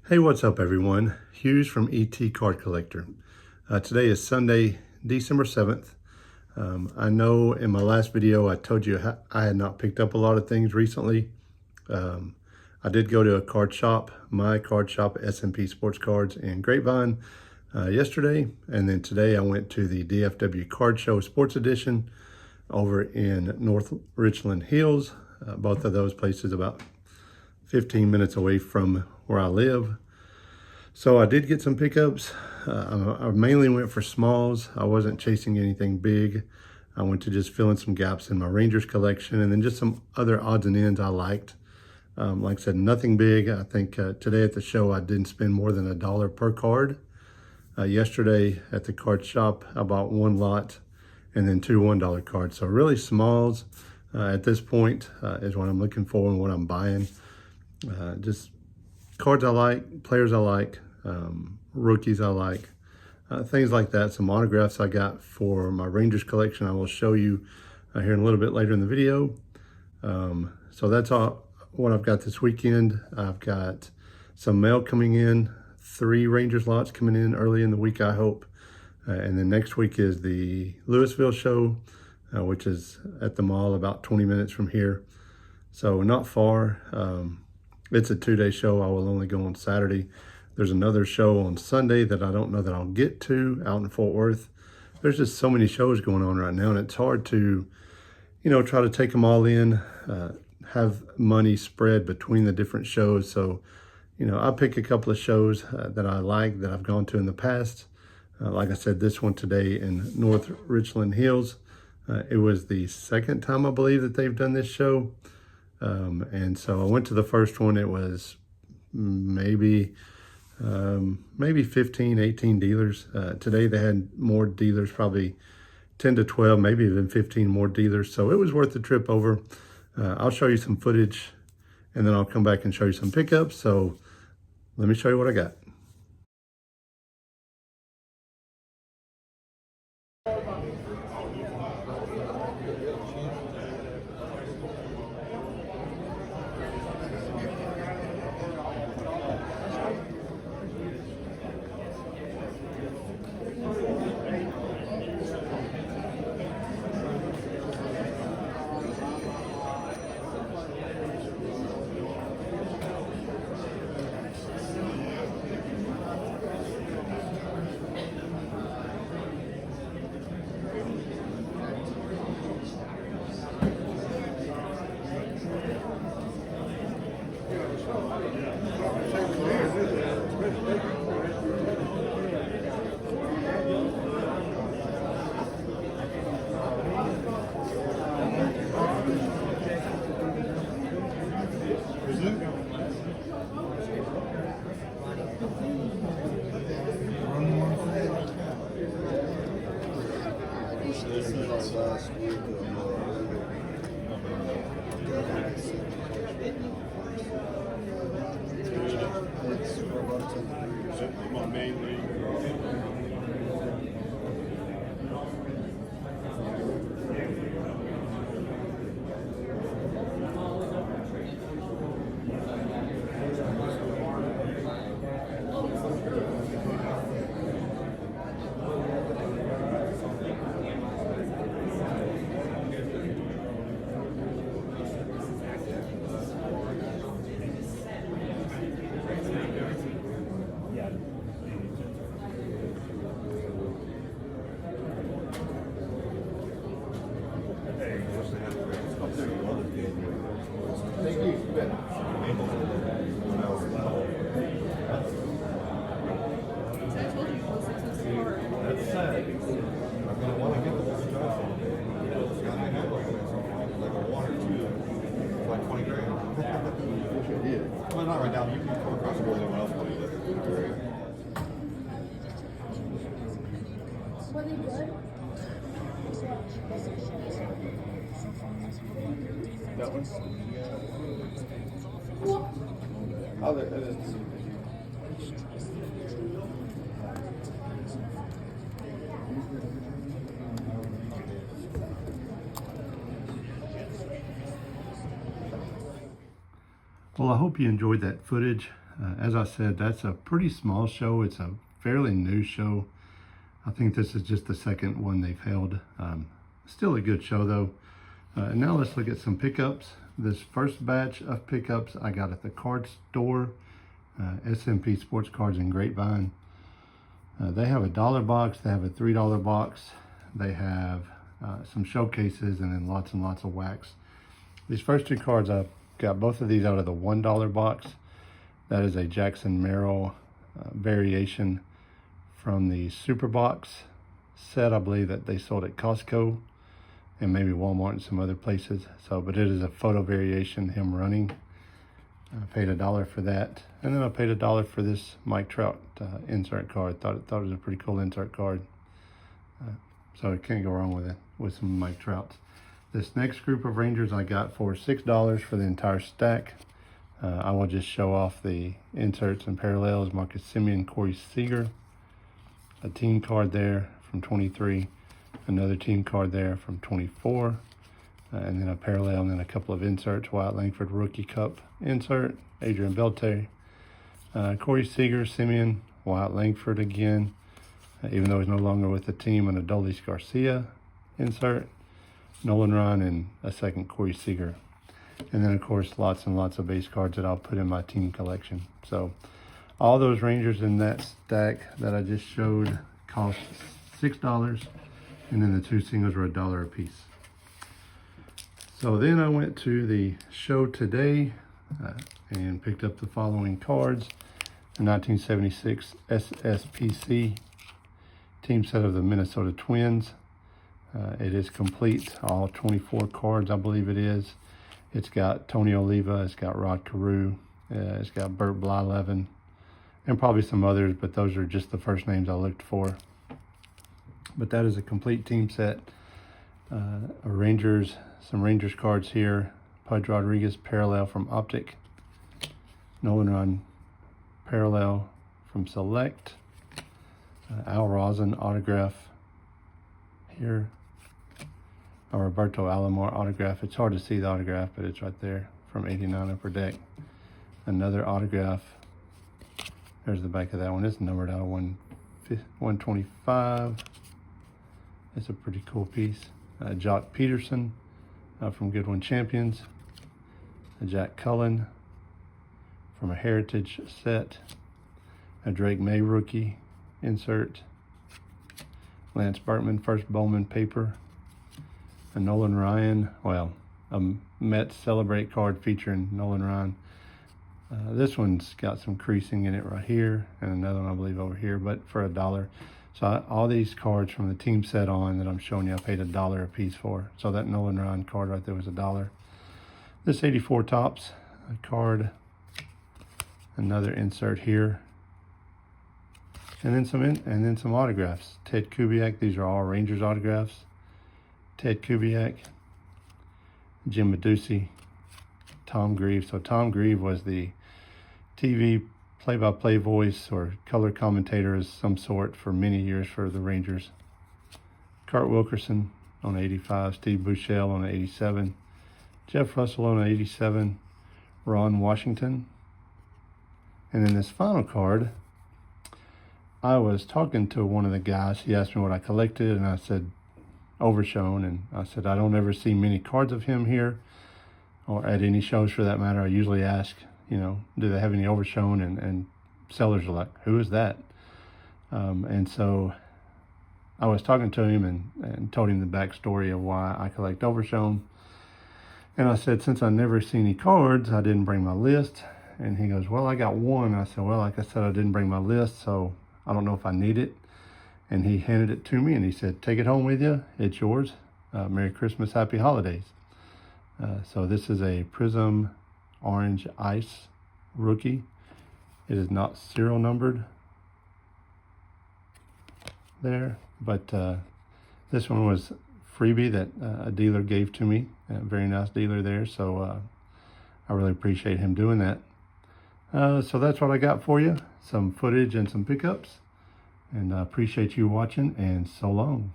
Hey, what's up everyone? Hughes from ET Card Collector. Today is Sunday, December 7th. I know in my last video I told you I had not picked up a lot of things recently. I did go to a card shop, my card shop, S&P Sports Cards in Grapevine yesterday. And then today I went to the DFW Card Show Sports Edition over in North Richland Hills. Both of those places about 15 minutes away from where I live. So I did get some pickups. I mainly went for smalls. I wasn't chasing anything big. I went to just fill in some gaps in my Rangers collection and then just some other odds and ends I liked. Like I said, nothing big. I think today at the show I didn't spend more than $1 per card. Yesterday at the card shop I bought one lot and then two $1 cards. So really smalls at this point is what I'm looking for and what I'm buying. Just cards I like, players I like, rookies I like, things like that. Some autographs I got for my Rangers collection I will show you here in a little bit later in the video. So that's all what I've got this weekend. I've got some mail coming in, 3 Rangers lots coming in early in the week, I hope. And then next week is the Louisville show, which is at the mall about 20 minutes from here. So not far. It's a 2-day show. I will only go on Saturday. There's another show on Sunday that I don't know that I'll get to out in Fort Worth. There's just so many shows going on right now, and it's hard to, try to take them all in, have money spread between the different shows. So, I pick a couple of shows that I like, that I've gone to in the past. Like I said, this one today in North Richland Hills. It was the second time, I believe, that they've done this show. And so I went to the first one. It was maybe 15, 18 dealers. Today they had more dealers, probably 10 to 12, maybe even 15 more dealers. So it was worth the trip over. I'll show you some footage and then I'll come back and show you some pickups. So let me show you what I got. Well, not right now. You can come across the board. Anyone else want to do it? Were they good? That one? Oh, there it is. Well, I hope you enjoyed that footage. As I said, that's a pretty small show. It's a fairly new show. I think this is just the second one they've held. Still a good show though. And now let's look at some pickups. This first batch of pickups I got at the card store, SMP Sports Cards in Grapevine. They have a $1 box, they have a $3 box, they have some showcases, and then lots and lots of wax. These first two cards, I got both of these out of the $1 box. That is a Jackson Merrill variation from the Super Box set, I believe, that they sold at Costco and maybe Walmart and some other places. So, but it is a photo variation, him running. I paid $1 for that, and then I paid $1 for this Mike Trout insert card. Thought it was a pretty cool insert card. So I can't go wrong with it, with some Mike Trouts. This next group of Rangers I got for $6 for the entire stack. I will just show off the inserts and parallels. Marcus Semien, Corey Seager, a team card there from 23, another team card there from 24, and then a parallel, and then a couple of inserts. Wyatt Langford Rookie Cup insert, Adrian Beltre, Corey Seager, Semien, Wyatt Langford again, even though he's no longer with the team, and Adolis Garcia insert, Nolan Ryan, and a second Corey Seager. And then of course lots and lots of base cards that I'll put in my team collection. So all those Rangers in that stack that I just showed cost $6, and then the two singles were $1 a piece. So then I went to the show today and picked up the following cards. The 1976 SSPC team set of the Minnesota Twins. It is complete, all 24 cards, I believe it is. It's got Tony Oliva, it's got Rod Carew, it's got Bert Blyleven, and probably some others, but those are just the first names I looked for. But that is a complete team set. Rangers, some Rangers cards here. Pudge Rodriguez parallel from Optic. Nolan Ryan parallel from Select. Al Rosen autograph here. A Roberto Alomar autograph. It's hard to see the autograph, but it's right there from 89 Upper Deck. Another autograph. There's the back of that one. It's numbered out of 125. It's a pretty cool piece. Jock Peterson from Good One Champions. A Jack Cullen from a Heritage set. A Drake May rookie insert. Lance Berkman first Bowman paper. A Nolan Ryan, well, a Mets Celebrate card featuring Nolan Ryan. This one's got some creasing in it right here, and another one I believe over here, but for $1. So all these cards from the team set on that I'm showing you, I paid $1 a piece for. So that Nolan Ryan card right there was $1. This 84 Topps card, another insert here, and then some autographs. Ted Kubiak, these are all Rangers autographs. Ted Kubiak, Jim Meducci, Tom Grieve. So Tom Grieve was the TV play-by-play voice or color commentator of some sort for many years for the Rangers. Kurt Wilkerson on 85, Steve Buechele on 87, Jeff Russell on 87, Ron Washington. And then this final card, I was talking to one of the guys. He asked me what I collected, and I said Overshown, and I said I don't ever see many cards of him here or at any shows for that matter. I usually ask, you know, do they have any Overshown, and sellers are like, who is that? And so I was talking to him and told him the backstory of why I collect Overshown. And I said, since I never see any cards, I didn't bring my list. And he goes, well, I got one. I said, well, like I said, I didn't bring my list, so I don't know if I need it. And he handed it to me, and he said, take it home with you. It's yours. Merry Christmas, Happy Holidays. So this is a Prism Orange Ice rookie. It is not serial numbered there, but this one was freebie that a dealer gave to me. A very nice dealer there, so I really appreciate him doing that. So that's what I got for you. Some footage and some pickups. And I appreciate you watching, and so long.